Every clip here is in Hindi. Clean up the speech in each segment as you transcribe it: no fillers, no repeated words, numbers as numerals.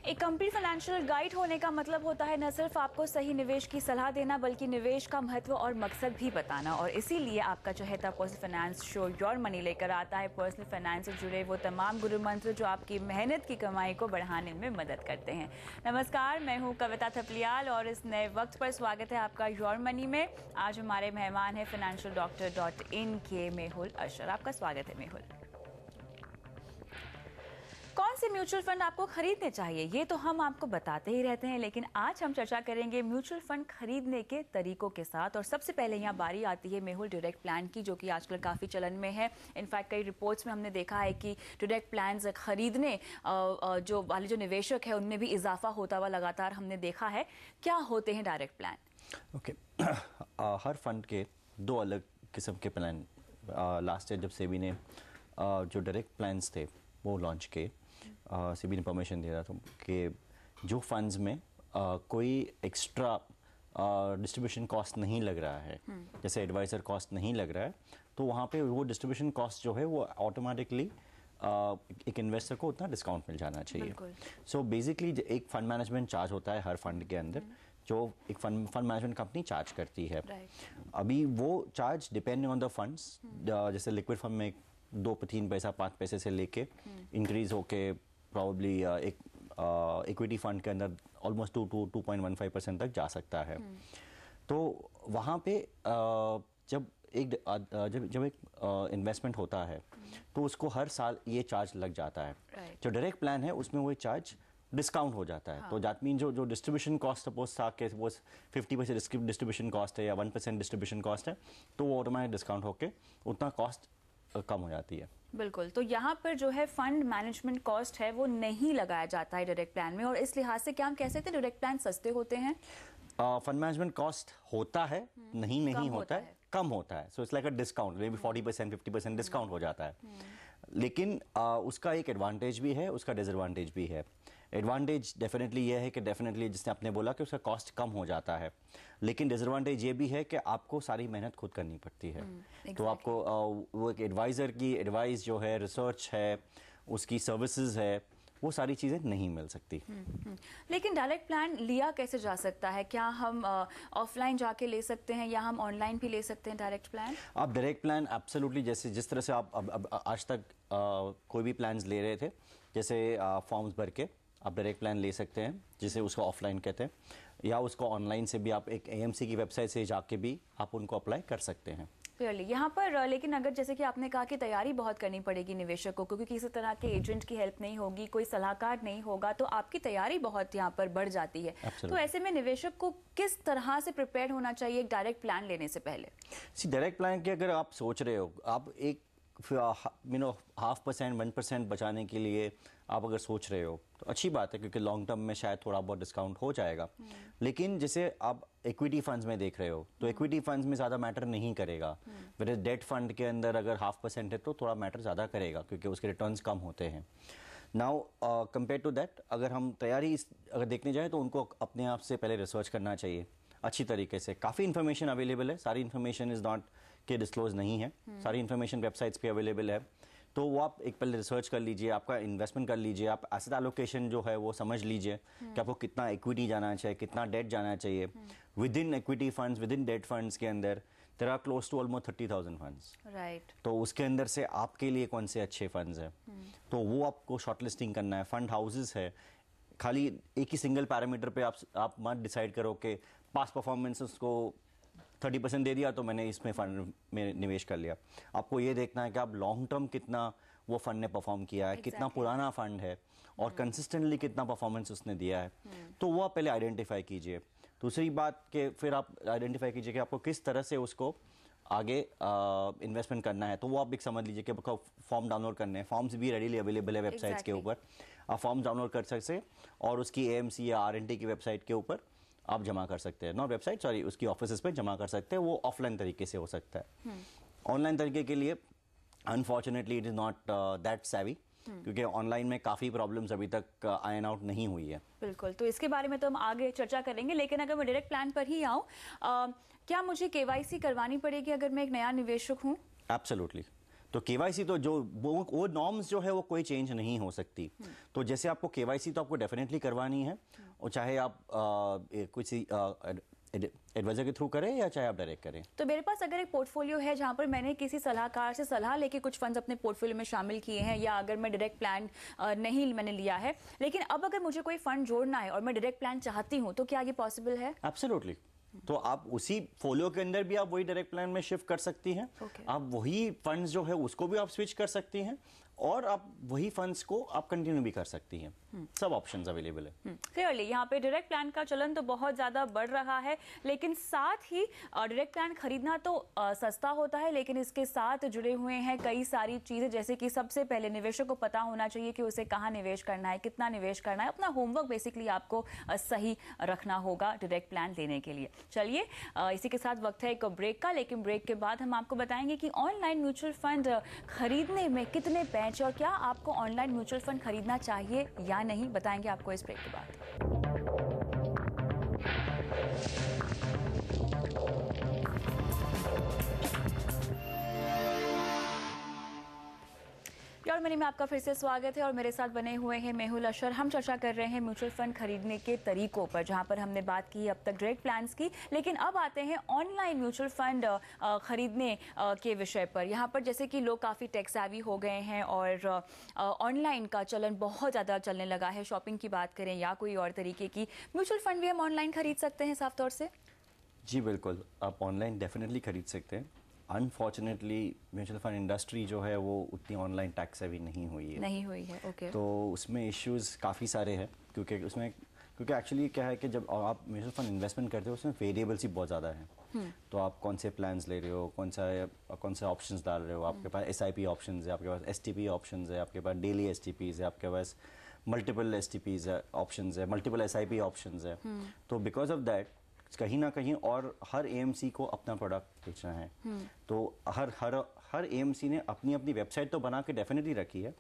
एक कंप्लीट फाइनेंशियल गाइड होने का मतलब होता है न सिर्फ आपको सही निवेश की सलाह देना, बल्कि निवेश का महत्व और मकसद भी बताना। और इसीलिए आपका चहेता personal finance show your money लेकर आता है पर्सनल फाइनेंस से जुड़े वो तमाम गुरु मंत्र जो आपकी मेहनत की कमाई को बढ़ाने में मदद करते हैं। नमस्कार, मैं हूँ कविता थपलियाल और इस नए वक्त पर स्वागत है आपका योर मनी में। आज हमारे मेहमान हैं financialdoctor.in के मेहुल अशर। आपका स्वागत है मेहुल। कौन से म्यूचुअल फंड आपको खरीदने चाहिए ये तो हम आपको बताते ही रहते हैं, लेकिन आज हम चर्चा करेंगे म्यूचुअल फंड खरीदने के तरीकों के साथ। और सबसे पहले यहाँ बारी आती है मेहुल डायरेक्ट प्लान की, जो कि आजकल काफ़ी चलन में है। इनफैक्ट कई रिपोर्ट्स में हमने देखा है कि डायरेक्ट प्लान्स खरीदने जो वाले जो निवेशक है उनमें भी इजाफा होता हुआ लगातार हमने देखा है। क्या होते हैं डायरेक्ट प्लान? ओके हर फंड के दो अलग किस्म के प्लान लास्ट ईयर जब सेबी ने जो डायरेक्ट प्लान्स थे वो लॉन्च किए। सेबी ने परमिशन दे रहा था कि जो फंड्स में कोई एक्स्ट्रा डिस्ट्रीब्यूशन कॉस्ट नहीं लग रहा है, जैसे एडवाइज़र कॉस्ट नहीं लग रहा है, तो वहाँ पे वो डिस्ट्रीब्यूशन कॉस्ट जो है वो ऑटोमेटिकली एक इन्वेस्टर को उतना डिस्काउंट मिल जाना चाहिए। सो बेसिकली एक फंड मैनेजमेंट चार्ज होता है हर फंड के अंदर, जो एक फंड मैनेजमेंट कंपनी चार्ज करती है। अभी वो charge depending on the funds, जैसे लिक्विड फंड में 2-3 पैसा 5 पैसे से लेके इंक्रीज होके प्रॉब्ली एक इक्विटी फंड के अंदर ऑलमोस्ट 2.15% तक जा सकता है। तो वहाँ पे जब एक इन्वेस्टमेंट होता है तो उसको हर साल ये चार्ज लग जाता है। जो डायरेक्ट प्लान है उसमें वो चार्ज डिस्काउंट हो जाता है। तो दैट मीन जो डिस्ट्रीब्यूशन कॉस्ट सपोज था कि वो 50% डिस्ट्रीब्यूशन कॉस्ट है या 1% डिस्ट्रीब्यूशन कॉस्ट है, तो वो ऑटोमेटिक डिस्काउंट होके उतना कॉस्ट कम हो जाती है। बिल्कुल, तो यहाँ पर जो है फंड मैनेजमेंट कॉस्ट है वो नहीं लगाया जाता है डायरेक्ट प्लान में, और इस लिहाज से क्या हम कह सकते हैं डायरेक्ट प्लान सस्ते होते हैं? फंड मैनेजमेंट कॉस्ट होता है, नहीं होता है, कम होता है। So it's like a discount, may be 40% 50% discount हो जाता है। लेकिन उसका एक एडवांटेज भी है, उसका डिसएडवांटेज भी है। एडवांटेज डेफिनेटली ये है कि डेफिनेटली जिसने आपने बोला कि उसका कॉस्ट कम हो जाता है, लेकिन डिसएडवांटेज ये भी है कि आपको सारी मेहनत खुद करनी पड़ती है। तो आपको वो एक एडवाइज़र की एडवाइस जो है, रिसर्च है, उसकी सर्विसेज है, वो सारी चीज़ें नहीं मिल सकती। लेकिन डायरेक्ट प्लान लिया कैसे जा सकता है? क्या हम ऑफलाइन जाके ले सकते हैं या हम ऑनलाइन भी ले सकते हैं डायरेक्ट प्लान? आप डायरेक्ट प्लान एब्सोल्युटली जिस तरह से आप अब आज तक कोई भी प्लान्स ले रहे थे, जैसे फॉर्म्स भर के आप डायरेक्ट प्लान ले सकते हैं, जिसे उसको ऑफलाइन कहते हैं, या उसको ऑनलाइन से भी आप एक एएमसी की वेबसाइट से जाके भी आप उनको अप्लाई कर सकते हैं। क्लियरली यहाँ पर लेकिन अगर जैसे कि आपने कहा कि तैयारी बहुत करनी पड़ेगी निवेशक को, क्योंकि किसी तरह के एजेंट की हेल्प नहीं होगी, कोई सलाहकार नहीं होगा, तो आपकी तैयारी बहुत यहाँ पर बढ़ जाती है। तो ऐसे में निवेशक को किस तरह से प्रिपेयर होना चाहिए एक डायरेक्ट प्लान लेने से पहले? डायरेक्ट प्लान की अगर आप सोच रहे हो, आप एक 0.5% 1% बचाने के लिए आप अगर सोच रहे हो तो अच्छी बात है, क्योंकि लॉन्ग टर्म में शायद थोड़ा बहुत डिस्काउंट हो जाएगा। लेकिन जैसे आप इक्विटी फंड्स में देख रहे हो तो इक्विटी फंड्स में ज़्यादा मैटर नहीं करेगा। फिर डेट फंड के अंदर अगर 0.5% है तो थोड़ा मैटर ज़्यादा करेगा, क्योंकि उसके रिटर्न्स कम होते हैं। नाउ कंपेयर टू दैट, अगर हम तैयारी अगर देखने जाएँ तो उनको अपने आप से पहले रिसर्च करना चाहिए अच्छी तरीके से। काफ़ी इन्फॉर्मेशन अवेलेबल है, सारी इन्फॉर्मेशन इज़ नॉट के डिस्क्लोज नहीं है, सारी इन्फॉर्मेशन वेबसाइट्स पे अवेलेबल है। तो वो आप एक पहले रिसर्च कर लीजिए, आपका इन्वेस्टमेंट कर लीजिए, आप एसेट एलोकेशन जो है वो समझ लीजिए कि आपको कितना इक्विटी जाना चाहिए, कितना डेट जाना चाहिए। Within equity funds, within debt funds के अंदर there are close to almost 30,000 funds. Right. तो उसके अंदर से आपके लिए कौन से अच्छे फंड्स हैं, तो वो आपको शॉर्टलिस्टिंग करना है। फंड हाउसेस है, खाली एक ही सिंगल पैरामीटर पे आप मत डिसाइड करो कि पास्ट परफॉर्मेंसेस को 30% दे दिया तो मैंने इसमें फंड में निवेश कर लिया। आपको ये देखना है कि आप लॉन्ग टर्म कितना वो फंड ने परफॉर्म किया है, कितना पुराना फंड है और कंसिस्टेंटली कितना परफॉर्मेंस उसने दिया है, तो वो आप पहले आइडेंटिफाई कीजिए। दूसरी बात कि फिर आप आइडेंटिफाई कीजिए कि आपको किस तरह से उसको आगे इन्वेस्टमेंट करना है। तो वो आप एक समझ लीजिए कि आपको फॉर्म डाउनलोड करने हैं, फॉर्म्स भी रेडीली अवेलेबल है वेबसाइट्स के ऊपर, आप फॉर्म डाउनलोड कर सकते हैं और उसकी एएमसी या आरएनटी की वेबसाइट के ऊपर आप जमा कर सकते हैं। नॉट वेबसाइट, सॉरी, उसकी ऑफिस पे जमा कर सकते हैं। वो ऑफलाइन तरीके से हो सकता है। ऑनलाइन तरीके के लिए unfortunately it is not that सेवी, क्योंकि ऑनलाइन में काफ़ी प्रॉब्लम्स अभी तक आयन आउट नहीं हुई है। बिल्कुल, तो इसके बारे में तो हम आगे चर्चा करेंगे, लेकिन अगर मैं डायरेक्ट प्लान पर ही आऊँ, क्या मुझे केवाईसी करवानी पड़ेगी अगर मैं एक नया निवेशक हूँ? एब्सोल्युटली। तो केवाईसी तो जो वो नॉर्म्स जो है वो कोई चेंज नहीं हो सकती। तो जैसे आपको केवाईसी तो आपको डेफिनेटली करवानी है, और चाहे आप कुछ एडवाइजर के थ्रू करें या चाहे आप डायरेक्ट करें। तो मेरे पास अगर एक पोर्टफोलियो है जहां पर मैंने किसी सलाहकार से सलाह लेके कुछ फंड्स अपने पोर्टफोलियो में शामिल किए हैं, या अगर मैं डायरेक्ट प्लान नहीं मैंने लिया है, लेकिन अब अगर मुझे कोई फंड जोड़ना है और मैं डायरेक्ट प्लान चाहती हूँ, तो क्या ये पॉसिबल है? एब्सोल्युटली। तो आप उसी फोलियो के अंदर भी आप वही डायरेक्ट प्लान में शिफ्ट कर सकती हैं। आप वही फंड्स जो है उसको भी आप स्विच कर सकती हैं, और आप वही फंड्स को आप कंटिन्यू भी कर सकती हैं। सब ऑप्शंस अवेलेबल है। क्लियरली यहाँ पे डायरेक्ट प्लान का चलन तो बहुत ज्यादा बढ़ रहा है, लेकिन साथ ही डायरेक्ट प्लान खरीदना तो सस्ता होता है, लेकिन इसके साथ जुड़े हुए हैं कई सारी चीजें, जैसे कि सबसे पहले निवेशक को पता होना चाहिए कि उसे कहाँ निवेश करना है, कितना निवेश करना है। अपना होमवर्क बेसिकली आपको सही रखना होगा डायरेक्ट प्लान लेने के लिए। चलिए, इसी के साथ वक्त है एक ब्रेक का, लेकिन ब्रेक के बाद हम आपको बताएंगे कि ऑनलाइन म्यूचुअल फंड खरीदने में कितने पैंच, और क्या आपको ऑनलाइन म्यूचुअल फंड खरीदना चाहिए या नहीं, बताएंगे आपको इस ब्रेक के बाद। और मनी में आपका फिर से स्वागत है, और मेरे साथ बने हुए हैं मेहुल अशर। हम चर्चा कर रहे हैं म्यूचुअल फंड खरीदने के तरीकों पर, जहां पर हमने बात की अब तक डायरेक्ट प्लान्स की, लेकिन अब आते हैं ऑनलाइन म्यूचुअल फंड खरीदने के विषय पर। यहां पर जैसे कि लोग काफ़ी टेक सेवी हो गए हैं और ऑनलाइन का चलन बहुत ज़्यादा चलने लगा है। शॉपिंग की बात करें या कोई और तरीके की, म्यूचुअल फंड भी हम ऑनलाइन खरीद सकते हैं साफ तौर से? जी बिल्कुल, आप ऑनलाइन डेफिनेटली खरीद सकते हैं। अनफॉर्चुनेटली म्यूचुअल फंड इंडस्ट्री जो है वो उतनी ऑनलाइन टैक्स सेवी नहीं हुई है। ओके। तो उसमें इश्यूज काफ़ी सारे हैं, क्योंकि एक्चुअली क्या है कि जब आप म्यूचुअल फंड इन्वेस्टमेंट करते हो उसमें वेरिएबल्स ही बहुत ज़्यादा हैं। तो आप कौन से प्लान्स ले रहे हो, कौन से ऑप्शंस डाल रहे हो, आपके पास SIP ऑप्शंस है, आपके पास STP ऑप्शंस है, आपके पास डेली STPs है, आपके पास मल्टीपल STPs ऑप्शंस है, मल्टीपल SIP ऑप्शंस है। तो बिकॉज ऑफ दैट कहीं ना कहीं, और हर AMC को अपना प्रोडक्ट बेचना है, तो हर AMC ने अपनी अपनी वेबसाइट तो बना के डेफिनेटली रखी है।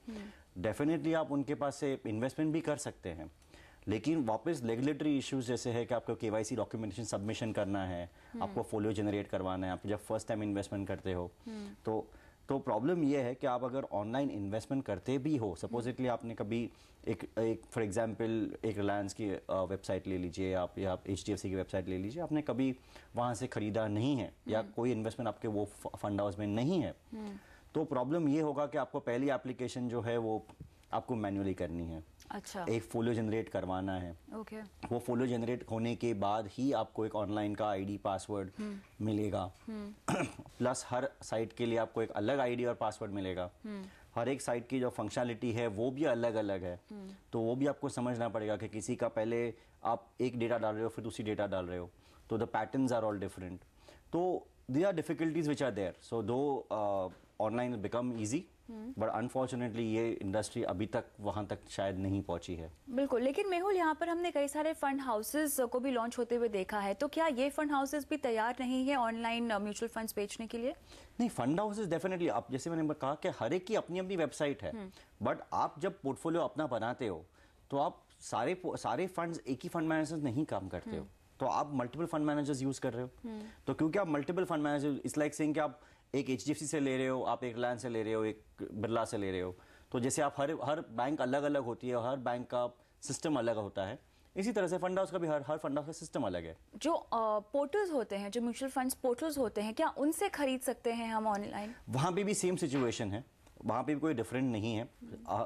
डेफिनेटली आप उनके पास से इन्वेस्टमेंट भी कर सकते हैं, लेकिन वापस रेगुलेटरी इश्यूज जैसे है कि आपको KYC डॉक्यूमेंटेशन सबमिशन करना है, आपको फोलियो जनरेट करवाना है, आप जब फर्स्ट टाइम इन्वेस्टमेंट करते हो, तो प्रॉब्लम ये है कि आप अगर ऑनलाइन इन्वेस्टमेंट करते भी हो, सपोजिटली आपने कभी एक फॉर एग्जांपल एक रिलायंस की वेबसाइट ले लीजिए आप, या HDFC की वेबसाइट ले लीजिए, आपने कभी वहाँ से खरीदा नहीं है, या कोई इन्वेस्टमेंट आपके वो फंड हाउस में नहीं है, तो प्रॉब्लम ये होगा कि आपको पहली एप्लीकेशन जो है वो आपको मैन्युअली करनी है। अच्छा। एक फोलियो जनरेट करवाना है। ओके। वो फोलियो जनरेट होने के बाद ही आपको एक ऑनलाइन का ID पासवर्ड मिलेगा। प्लस हर साइट के लिए आपको एक अलग ID और पासवर्ड मिलेगा। हर एक साइट की जो फंक्शनलिटी है वो भी अलग अलग है। तो वो भी आपको समझना पड़ेगा कि किसी का पहले आप एक डेटा डाल रहे हो फिर दूसरी डेटा डाल रहे हो, तो the patterns are all different. तो they are difficulties which are there. So though online become easy, but unfortunately ये इंडस्ट्री अभी तक वहां तक शायद नहीं पहुंची है। बिल्कुल, लेकिन मेहुल यहाँ पर हमने कई सारे फंड हाउसेस को भी लॉन्च होते हुए देखा है, तो क्या ये फंड हाउसेस भी तैयार नहीं है ऑनलाइन म्यूचुअल फंड्स बेचने के लिए? नहीं, फंड हाउसेस डेफिनेटली, आप जैसे मैंने कहा कि हर एक की अपनी अपनी वेबसाइट है, बट आप जब पोर्टफोलियो अपना बनाते हो तो आप सारे फंड्स एक ही फंड मैनेजर नहीं काम करते हो, तो आप मल्टीपल फंड मैनेजर्स यूज कर रहे हो। तो क्योंकि आप multiple fund manager, it's like saying कि आप एक HDFC से ले रहे हो, आप एक रिलायंस से ले रहे हो, एक बिरला से ले रहे हो, तो जैसे आप हर बैंक अलग अलग होती है, हर बैंक का सिस्टम अलग होता है, इसी तरह से फंड हाउस का भी हर फंड हाउस का सिस्टम अलग है। जो पोर्टल्स होते हैं, जो म्यूचुअल फंड्स पोर्टल्स होते हैं, क्या उनसे खरीद सकते हैं हम ऑनलाइन? वहाँ पे भी सेम सिचुएशन है, वहाँ पे भी कोई डिफरेंट नहीं है।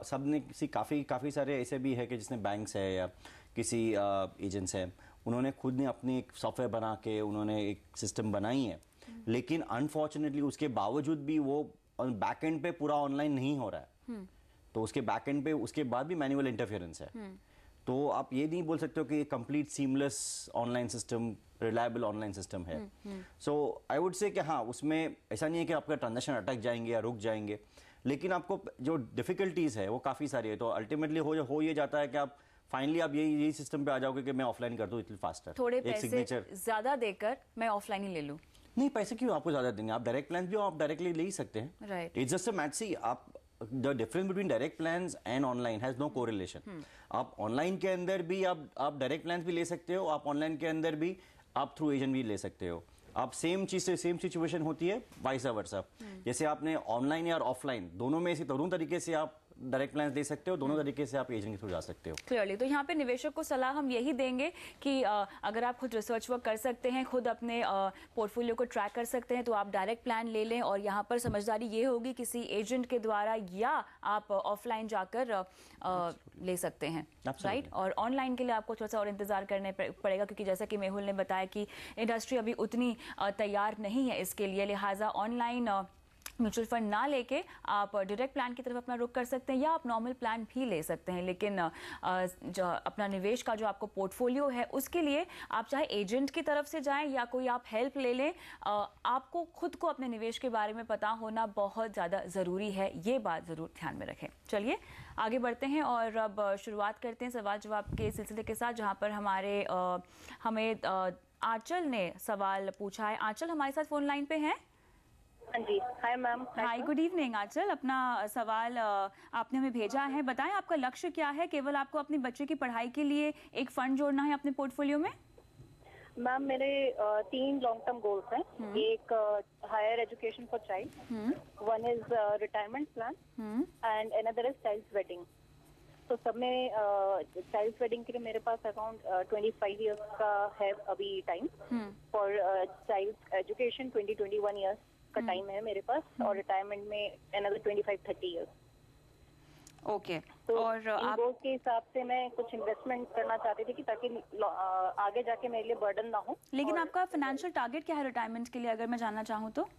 सब ने काफ़ी सारे ऐसे भी है कि जिसने बैंक्स है या किसी एजेंट्स है, उन्होंने खुद ने अपनी एक सॉफ्टवेयर बना के उन्होंने एक सिस्टम बनाई है, लेकिन अनफॉर्चुनेटली उसके बावजूद भी वो बैक एंड पे पूरा ऑनलाइन नहीं हो रहा है। तो उसके बैक एंड पे उसके बाद भी मैनुअल इंटरफेरेंस है। तो आप ये नहीं बोल सकते हो कि ये complete seamless online system, reliable online system है। सो आई वुड से कि हाँ, उसमें ऐसा नहीं है कि आपका ट्रांजैक्शन अटक जाएंगे या रुक जाएंगे, लेकिन आपको जो डिफिकल्टीज है वो काफ़ी सारी है। तो अल्टीमेटली हो ये जाता है कि आप फाइनली आप यही सिस्टम पे आ जाओगे कि मैं ऑफलाइन कर दूं इतनी फास्टर, थोड़े पैसे ज्यादा देकर मैं ऑफलाइन ही ले लूं। नहीं, पैसे क्यों आपको ज्यादा देंगे, आप डायरेक्ट प्लान भी आप डायरेक्टली ले ही सकते हैं। Right, it's just a matter. See आप the difference between direct plans and online has no correlation. आप ऑनलाइन के अंदर भी आप डायरेक्ट प्लान्स भी ले सकते हो, आप ऑनलाइन के अंदर भी आप थ्रू एजेंट भी ले सकते हो। आप सेम चीज से सेम सिचुएशन होती है वाइस वर्सा। जैसे आपने ऑनलाइन या ऑफलाइन दोनों में से दोनों तरीके से आप डायरेक्ट प्लान दे सकते हो, दोनों तरीके से आप एजेंट के थ्रू जा सकते हो। क्लियरली, तो यहाँ पे निवेशक को सलाह हम यही देंगे कि अगर आप खुद रिसर्च वर्क कर सकते हैं, खुद अपने पोर्टफोलियो को ट्रैक कर सकते हैं, तो आप डायरेक्ट प्लान ले लें। और यहाँ पर समझदारी ये होगी किसी एजेंट के द्वारा, या आप ऑफलाइन जाकर ले सकते हैं, राइट। और ऑनलाइन के लिए आपको थोड़ा सा और इंतजार करने पड़ेगा, क्योंकि जैसा कि मेहुल ने बताया कि इंडस्ट्री अभी उतनी तैयार नहीं है इसके लिए, लिहाजा ऑनलाइन म्यूचुअल फंड ना लेके आप डायरेक्ट प्लान की तरफ अपना रुख कर सकते हैं, या आप नॉर्मल प्लान भी ले सकते हैं। लेकिन जो अपना निवेश का जो आपको पोर्टफोलियो है, उसके लिए आप चाहे एजेंट की तरफ से जाएं या कोई आप हेल्प ले लें, आपको खुद को अपने निवेश के बारे में पता होना बहुत ज़्यादा ज़रूरी है। ये बात ज़रूर ध्यान में रखें। चलिए आगे बढ़ते हैं और अब शुरुआत करते हैं सवाल जवाब के सिलसिले के साथ, जहाँ पर हमें आंचल ने सवाल पूछा है। आंचल हमारे साथ फोन लाइन पे हैं। हाँ जी, हाय मैम। हाय, गुड इवनिंग आंचल। अपना सवाल आपने हमें भेजा है, बताएं आपका लक्ष्य क्या है? केवल आपको अपने बच्चे की पढ़ाई के लिए एक फंड जोड़ना है अपने पोर्टफोलियो में? मैम मेरे 3 लॉन्ग टर्म गोल्स हैं। एक higher education for child, one is retirement plan and another is child's wedding. तो सब में चाइल्ड्स वेडिंग के लिए मेरे पास अराउंड 25 इयर्स का है अभी time. For child's education 20-21 years का टाइम है मेरे पास, और रिटायरमेंट में अनदर 25-30 इयर्स। ओके। तो और इन गोल्स के हिसाब से मैं कुछ इन्वेस्टमेंट करना चाहती थी कि ताकि आगे जाके मेरे लिए बर्डन ना हो। लेकिन आपका फाइनेंशियल टारगेट क्या है रिटायरमेंट के लिए, अगर मैं जानना चाहूँ तो?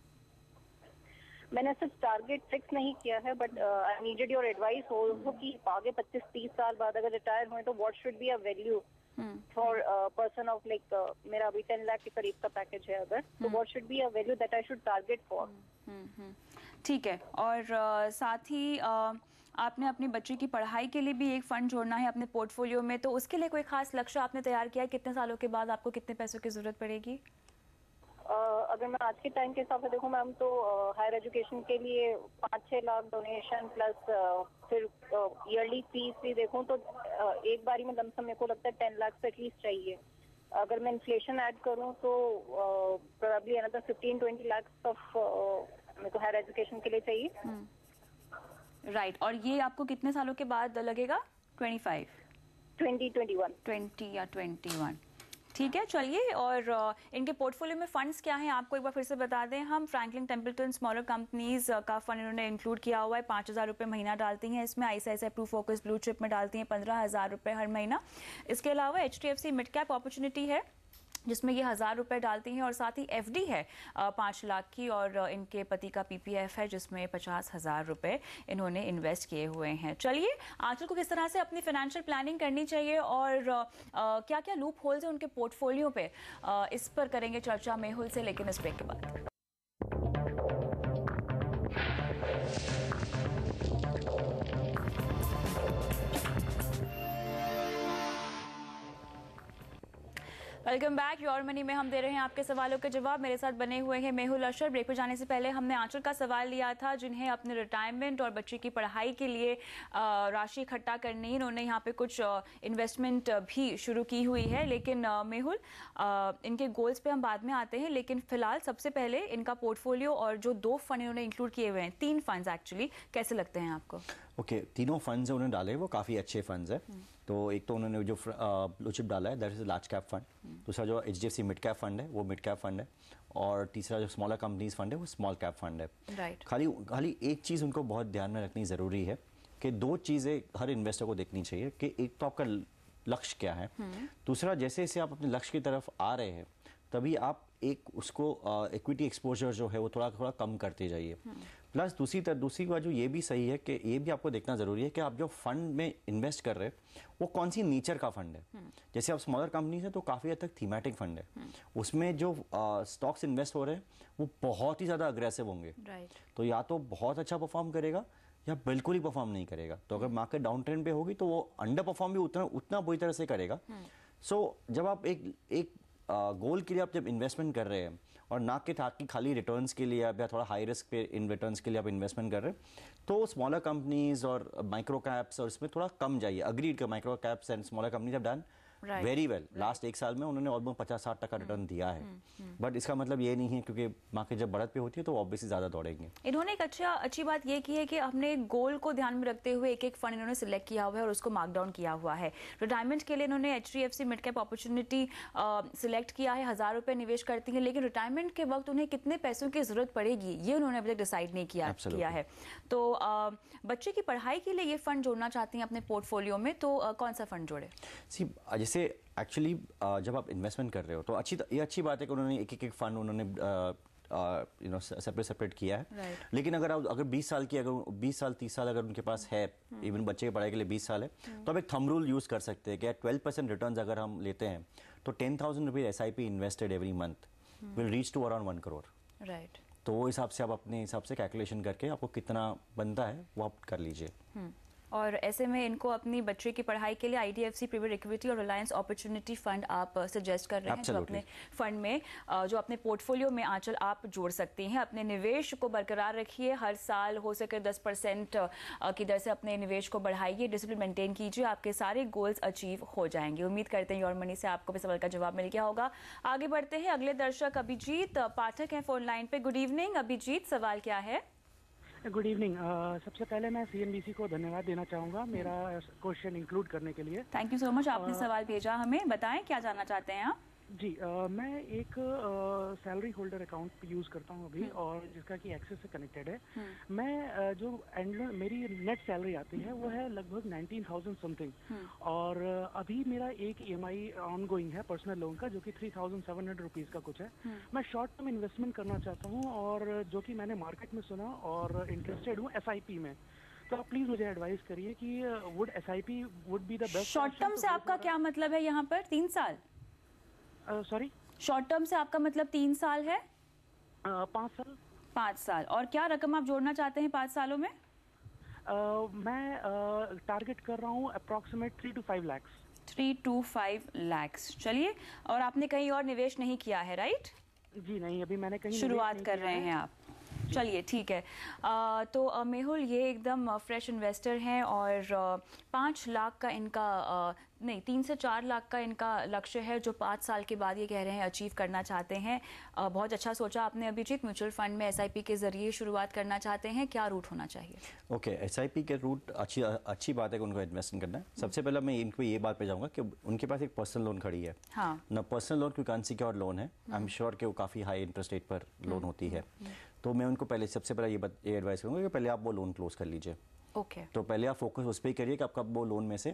मैंने सिर्फ टारगेट फिक्स नहीं किया है, but I needed your advice also कि आगे 25-30 साल बाद अगर रिटायर हुए तो what should be a value for person of like मेरा अभी 10 लाख के करीब का पैकेज है अगर, तो what should be a value that I should target for. ठीक है। और साथ ही आपने अपनी बच्ची की पढ़ाई के लिए भी एक फंड जोड़ना है अपने पोर्टफोलियो में, तो उसके लिए कोई खास लक्ष्य आपने तैयार किया है? कितने सालों के बाद आपको कितने पैसों की जरूरत पड़ेगी? अगर मैं आज के टाइम के हिसाब से देखूं मैम, तो हायर एजुकेशन के लिए 5-6 लाख डोनेशन प्लस फिर ईयरली फीस भी देखूं तो एक बारी में लमसम मेरे को लगता है 10 लाख से एटलीस्ट चाहिए। अगर मैं इन्फ्लेशन ऐड करूं तो प्रोबेबली अनदर 15-20 लाख ऑफ मेरे को हायर एजुकेशन के लिए चाहिए। राइट। और ये आपको कितने सालों के बाद लगेगा? 25, 20 या 21। ठीक है, चलिए। और इनके पोर्टफोलियो में फंड्स क्या हैं आपको एक बार फिर से बता दें हम। फ्रैंकलिन टेम्पल्टन स्मॉलर कंपनीज का फंड इन्होंने इंक्लूड किया हुआ है। 5,000 रुपये महीना डालती हैं इसमें। ICICI Pru focus blue chip में डालती हैं 15,000 रुपये हर महीना। इसके अलावा HDFC मिड कैप अपॉर्चुनिटी है जिसमें ये 1,000 रुपये डालती हैं, और साथ ही FD है 5 लाख की, और इनके पति का PPF है जिसमें 50,000 रुपये इन्होंने इन्वेस्ट किए हुए हैं। चलिए, आंचल को किस तरह से अपनी फाइनेंशियल प्लानिंग करनी चाहिए और क्या क्या लूप होल्स हैं उनके पोर्टफोलियो पे, इस पर करेंगे चर्चा मेहुल से, लेकिन इस ब्रेक के बाद। Welcome back. योर मनी में हम दे रहे हैं आपके सवालों के जवाब। मेरे साथ बने हुए हैं मेहुल अशर। ब्रेक पर जाने से पहले हमने आंचल का सवाल लिया था, जिन्हें अपने रिटायरमेंट और बच्ची की पढ़ाई के लिए राशि इकट्ठा करनी। इन्होंने यहाँ पे कुछ इन्वेस्टमेंट भी शुरू की हुई है। लेकिन मेहुल, इनके गोल्स पे हम बाद में आते हैं, लेकिन फिलहाल सबसे पहले इनका पोर्टफोलियो और जो 2 फंड इन्होंने इंक्लूड किए हुए हैं, 3 फंड्स एक्चुअली, कैसे लगते हैं आपको? ओके, तीनों फंड्स उन्होंने डाले वो काफ़ी अच्छे फंड्स हैं। तो एक तो उन्होंने जो ब्लू चिप डाला है that is large cap fund, दूसरा जो HDFC मिड कैप फंड है वो मिड कैप फंड है, और तीसरा जो स्मॉलर कंपनीज फंड है वो स्मॉल कैप फंड है। राइट। खाली एक चीज़ उनको बहुत ध्यान में रखनी ज़रूरी है कि 2 चीज़ें हर इन्वेस्टर को देखनी चाहिए कि एक तो आपका लक्ष्य क्या है, दूसरा जैसे जैसे आप अपने लक्ष्य की तरफ आ रहे हैं तभी आप एक उसको इक्विटी एक्सपोजर जो है वो थोड़ा थोड़ा कम करते जाइए। प्लस दूसरी बात जो ये भी सही है कि ये भी आपको देखना ज़रूरी है कि आप जो फंड में इन्वेस्ट कर रहे हैं वो कौन सी नेचर का फंड है। जैसे आप स्मॉलर कंपनीज है तो काफ़ी हद तक थीमेटिक फंड है, उसमें जो स्टॉक्स इन्वेस्ट हो रहे हैं वो बहुत ही ज़्यादा अग्रेसिव होंगे। तो या तो बहुत अच्छा परफॉर्म करेगा या बिल्कुल ही परफॉर्म नहीं करेगा। तो अगर मार्केट डाउन ट्रेंड पे होगी तो वो अंडर परफॉर्म भी उतना बुरी तरह से करेगा। सो जब आप एक गोल के लिए आप जब इन्वेस्टमेंट कर रहे हैं और ना के ताकि खाली रिटर्न्स के लिए या थोड़ा हाई रिस्क पे इन रिटर्न्स के लिए आप इन्वेस्टमेंट कर रहे हैं तो स्मॉलर कंपनीज और माइक्रो कैप्स और इसमें थोड़ा कम जाइए। अग्रीड का micro caps and smaller companies have done very well. Last 1 साल में उन्होंने ऑलमोस्ट 50-60% रिटर्न दिया है। बट इसका मतलब ये नहीं है क्योंकि मार्केट जब बढ़त पे होती है तो ऑब्वियसली ज़्यादा दौड़ेंगे। इन्होंने एक अच्छी बात ये की है कि अपने गोल को ध्यान में रखते हुए एक फंड इन्होंने सिलेक्ट किया हुआ है और उसको मार्क डाउन किया हुआ है। रिटायरमेंट के लिए इन्होंने HDFC mid cap opportunity select किया है। 1000 रुपए निवेश करती है, लेकिन रिटायरमेंट के वक्त उन्हें कितने पैसों की जरूरत पड़ेगी ये उन्होंने अभी तक डिसाइड नहीं किया है। तो बच्चे की पढ़ाई के लिए ये फंड जोड़ना चाहती हैं अपने पोर्टफोलियो में, तो कौन सा फंड जोड़े? जैसे एक्चुअली जब आप इन्वेस्टमेंट कर रहे हो तो ये अच्छी बात है कि उन्होंने एक फंड उन्होंने सेपरेट किया है। लेकिन अगर 20 साल 30 साल अगर उनके पास है, इवन बच्चे की पढ़ाई के लिए 20 साल है, तो आप एक थंब रूल यूज कर सकते हैं कि 12% रिटर्न्स अगर हम लेते हैं तो 10,000 rupees SIP invested every month will reach to around 1 crore. Right. तो वो हिसाब से आप अपने हिसाब से कैलकुलेशन करके आपको कितना बनता है वो आप कर लीजिए। और ऐसे में इनको अपनी बच्चे की पढ़ाई के लिए IDFC प्रीमियर इक्विटी और रिलायंस अपॉर्चुनिटी फंड आप सजेस्ट कर रहे हैं, जो अपने फंड में जो अपने पोर्टफोलियो में आंचल आप जोड़ सकते हैं। अपने निवेश को बरकरार रखिए, हर साल हो सके 10% की दर से अपने निवेश को बढ़ाइए, डिसिप्लिन मेंटेन कीजिए, आपके सारे गोल्स अचीव हो जाएंगे। उम्मीद करते हैं योर मनी से आपको भी सवाल का जवाब मिल गया होगा। आगे बढ़ते हैं, अगले दर्शक अभिजीत पाठक हैं फोन लाइन पे। गुड इवनिंग अभिजीत, सवाल क्या है? Good evening. सबसे पहले मैं CNBC को धन्यवाद देना चाहूँगा मेरा क्वेश्चन इंक्लूड करने के लिए। थैंक यू सो मच, आपने सवाल भेजा हमें। बताएं क्या जानना चाहते हैं आप? जी, मैं एक सैलरी होल्डर अकाउंट यूज़ करता हूँ अभी, और जिसका कि एक्सेस से कनेक्टेड है। मैं जो मेरी नेट सैलरी आती है वो है लगभग 19,000 समथिंग, और अभी मेरा एक EMI ऑन गोइंग है पर्सनल लोन का, जो कि 3,700 रुपीज़ का कुछ है। मैं शॉर्ट टर्म इन्वेस्टमेंट करना चाहता हूँ, और जो कि मैंने मार्केट में सुना और इंटरेस्टेड हूँ SIP में। तो आप प्लीज़ मुझे एडवाइस करिए कि would SIP would be the best. Short term से आपका क्या मतलब है यहाँ पर? 3 साल? सॉरी, शॉर्ट टर्म से आपका मतलब 3 साल है? 5 साल। 5 साल। और क्या रकम आप जोड़ना चाहते हैं 5 सालों में? मैं टारगेट कर रहा हूँ approximate 3 to 5 lakh. 3 to 5 lakh. चलिए, और आपने कहीं और निवेश नहीं किया है, राइट? जी नहीं, अभी मैंने कहीं शुरुआत कर रहे हैं आप। चलिए ठीक है। तो मेहुल ये एकदम फ्रेश इन्वेस्टर हैं और 5 लाख का इनका नहीं 3 से 4 लाख का इनका लक्ष्य है, जो 5 साल के बाद ये कह रहे हैं अचीव करना चाहते हैं। बहुत अच्छा सोचा आपने अभिजीत। म्यूचुअल फंड में SIP के जरिए शुरुआत करना चाहते हैं, क्या रूट होना चाहिए? ओके, SIP के रूट अच्छी बात है कि उनको इन्वेस्टमेंट करना है। सबसे पहले मैं इनको ये बात पे जाऊंगा कि उनके पास एक पर्सनल लोन खड़ी है। हाँ। ना पर्सनल लोन क्योंकि अनसिक्योर्ड लोन है, आई एम श्योर कि वो काफ़ी हाई इंटरेस्ट रेट पर लोन होती है। तो मैं उनको सबसे पहले ये एडवाइस करूंगा कि पहले आप वो लोन क्लोज कर लीजिए। ओके। तो पहले आप फोकस उस पर ही करिए कि आपका वो लोन में से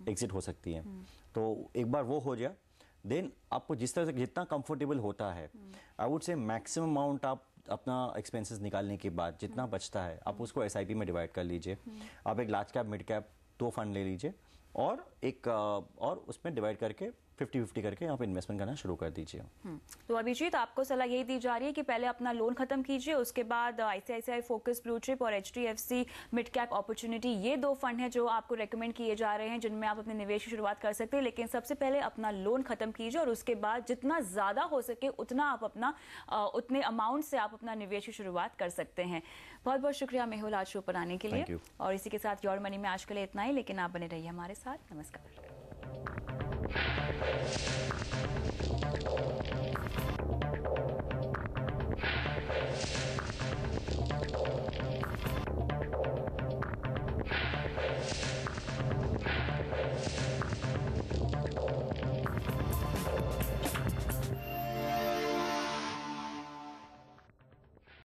एग्जिट हो सकती है। तो एक बार वो हो जाए, देन आपको जिस तरह से जितना कंफर्टेबल होता है, I would say maximum amount आप अपना एक्सपेंसेस निकालने के बाद जितना बचता है आप उसको SIP में डिवाइड कर लीजिए। आप एक large cap mid cap 2 fund ले लीजिए और उसमें डिवाइड करके 50-50 करके आप इन्वेस्टमेंट करना शुरू कर दीजिए। तो अभिजीत आपको सलाह यही दी जा रही है कि पहले अपना लोन खत्म कीजिए, उसके बाद ICICI फोकस ब्लू चिप और HDFC मिड कैप अपॉर्चुनिटी, ये 2 फंड हैं जो आपको रेकमेंड किए जा रहे हैं, जिनमें आप अपने निवेश की शुरुआत कर सकते हैं। लेकिन सबसे पहले अपना लोन खत्म कीजिए और उसके बाद जितना ज्यादा हो सके उतना आप अपना उतने अमाउंट से आप अपना निवेश की शुरुआत कर सकते हैं। बहुत बहुत शुक्रिया मेहुल आज शो पर आने के लिए। और इसी के साथ योर मनी में आज के लिए इतना ही, लेकिन आप बने रहिए हमारे साथ। नमस्कार।